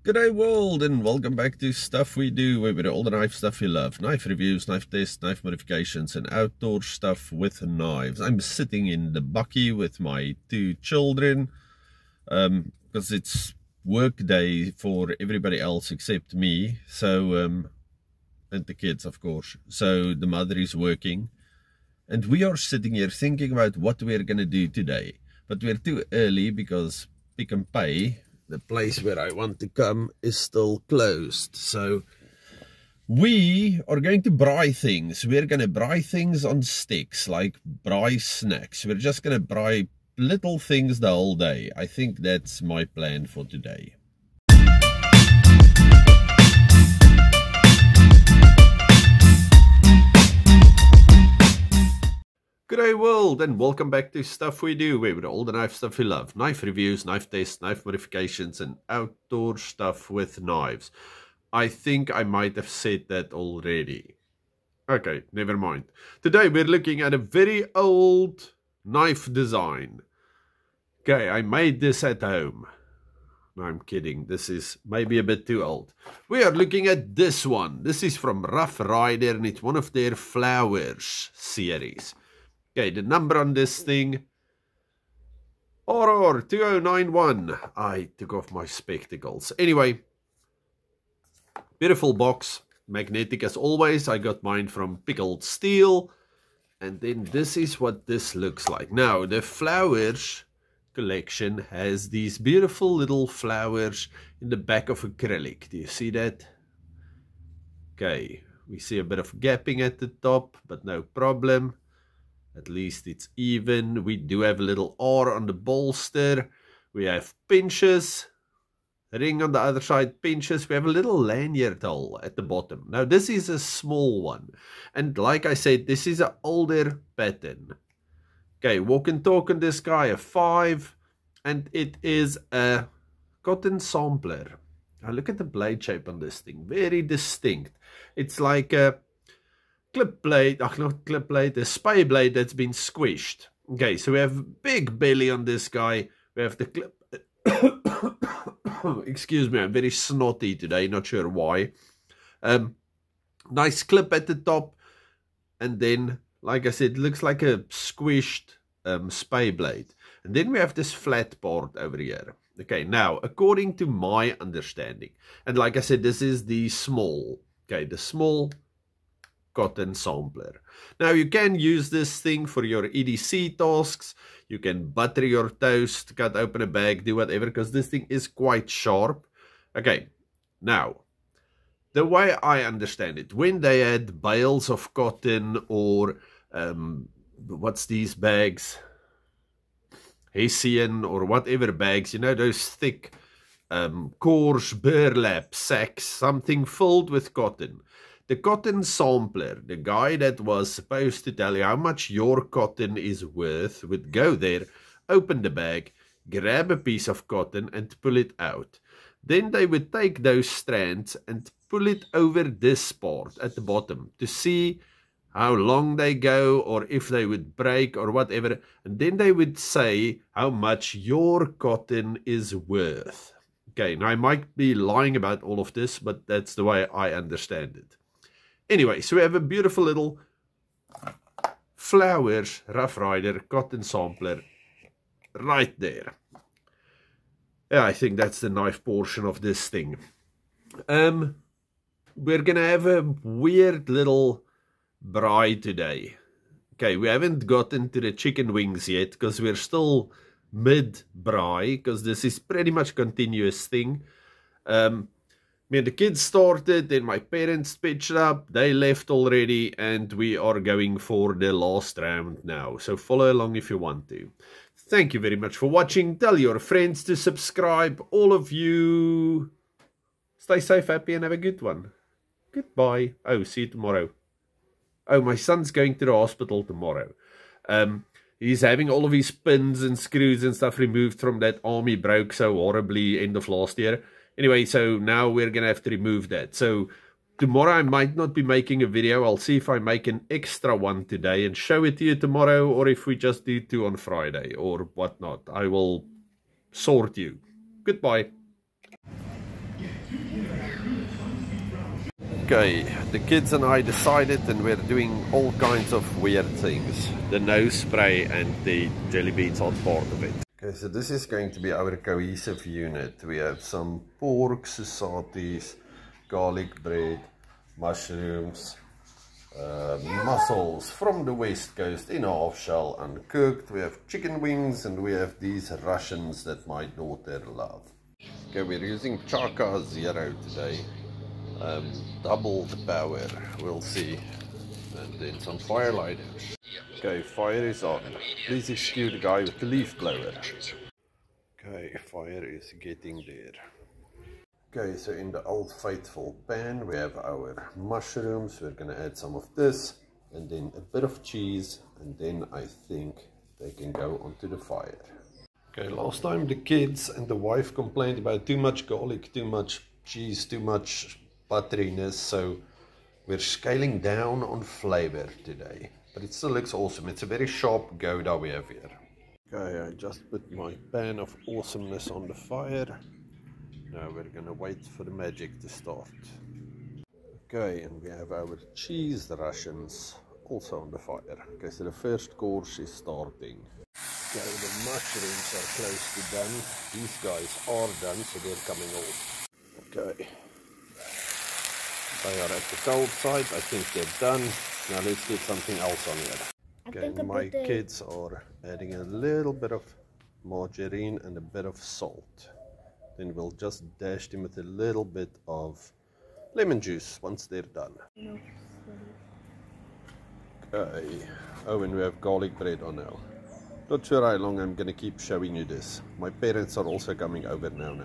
G'day world, and welcome back to Stuff We Do, where we do all the knife stuff you love. Knife reviews, knife tests, knife modifications, and outdoor stuff with knives. I'm sitting in the bucky with my two children, because it's work day for everybody else except me, so, and the kids, of course. So the mother is working, and we are sitting here thinking about what we're going to do today. But we're too early because Pick n Pay, the place where I want to come, is still closed. So we are going to braai things. We're going to braai things on sticks, like braai snacks. We're just going to braai little things the whole day. I think that's my plan for today. G'day world, and welcome back to Stuff We Do, where we do all the knife stuff you love. Knife reviews, knife tests, knife modifications, and outdoor stuff with knives. I think I might have said that already. Okay, never mind. Today we're looking at a very old knife design. Okay, I made this at home. No, I'm kidding. This is maybe a bit too old. We are looking at this one. This is from Rough Rider, and it's one of their Flowers series. Okay, the number on this thing, RR 2091. I took off my spectacles. Anyway, beautiful box, magnetic as always. I got mine from Pickled Steel. And then this is what this looks like. Now, the Flowers collection has these beautiful little flowers in the back of acrylic. Do you see that? Okay, we see a bit of gapping at the top, but no problem. At least it's even. We do have a little R on the bolster. We have pinches. Ring on the other side, pinches. We have a little lanyard hole at the bottom. Now this is a small one. And like I said, this is an older pattern. Okay, walk and talk on this guy, a 5. And it is a cotton sampler. Now look at the blade shape on this thing. Very distinct. It's like a clip blade, not clip blade, a spy blade that's been squished. Okay, so we have big belly on this guy. We have the clip. Excuse me, I'm very snotty today, not sure why. Nice clip at the top. And then, like I said, it looks like a squished spy blade. And then we have this flat part over here. Okay, now, according to my understanding, and like I said, this is the small, okay, the small cotton sampler. Now you can use this thing for your EDC tasks. You can butter your toast, cut open a bag, do whatever, because this thing is quite sharp. Okay, now the way I understand it, when they had bales of cotton or what's these bags, Hessian or whatever bags, you know, those thick coarse burlap sacks, something filled with cotton. The cotton sampler, the guy that was supposed to tell you how much your cotton is worth, would go there, open the bag, grab a piece of cotton and pull it out. Then they would take those strands and pull it over this part at the bottom to see how long they go or if they would break or whatever. And then they would say how much your cotton is worth. Okay, now I might be lying about all of this, but that's the way I understand it. Anyway, so we have a beautiful little Flowers Rough Rider cotton sampler right there. Yeah, I think that's the knife portion of this thing. We're going to have a weird little braai today. Okay, we haven't gotten to the chicken wings yet because we're still mid-braai, because this is pretty much continuous thing. Me and the kids started, then my parents pitched up, they left already, and we are going for the last round now. So follow along if you want to. Thank you very much for watching. Tell your friends to subscribe. All of you, stay safe, happy, and have a good one. Goodbye. Oh, see you tomorrow. Oh, my son's going to the hospital tomorrow. He's having all of his pins and screws and stuff removed from that arm he broke so horribly end of last year. Anyway, so now we're going to have to remove that. So tomorrow I might not be making a video. I'll see if I make an extra one today and show it to you tomorrow, or if we just do 2 on Friday or whatnot. I will sort you. Goodbye. Okay, the kids and I decided, and we're doing all kinds of weird things. The nose spray and the jelly beans are part of it. Okay, so this is going to be our cohesive unit. We have some pork sausages, garlic bread, mushrooms, mussels from the west coast in a half shell uncooked. We have chicken wings, and we have these Russians that my daughter loves. Okay, we're using Chaka Zero today. Double the power, we'll see. And then some firelight. Okay, fire is on. Please excuse the guy with the leaf blower. Okay, fire is getting there. Okay, so in the old faithful pan we have our mushrooms. We're gonna add some of this and then a bit of cheese, and then I think they can go onto the fire. Okay, last time the kids and the wife complained about too much garlic, too much cheese, too much butteriness, so we're scaling down on flavor today, but it still looks awesome. It's a very sharp Gouda we have here. Okay, I just put my pan of awesomeness on the fire. Now we're gonna wait for the magic to start. Okay, and we have our cheese Russians also on the fire. Okay, so the first course is starting. Okay, the mushrooms are close to done. These guys are done, so they're coming off. Okay. They are at the cold side. I think they're done. Now let's get something else on here. Okay, my kids are adding a little bit of margarine and a bit of salt. Then we'll just dash them with a little bit of lemon juice once they're done. Okay. Oh, and we have garlic bread on now. Not sure how long I'm going to keep showing you this. My parents are also coming over now.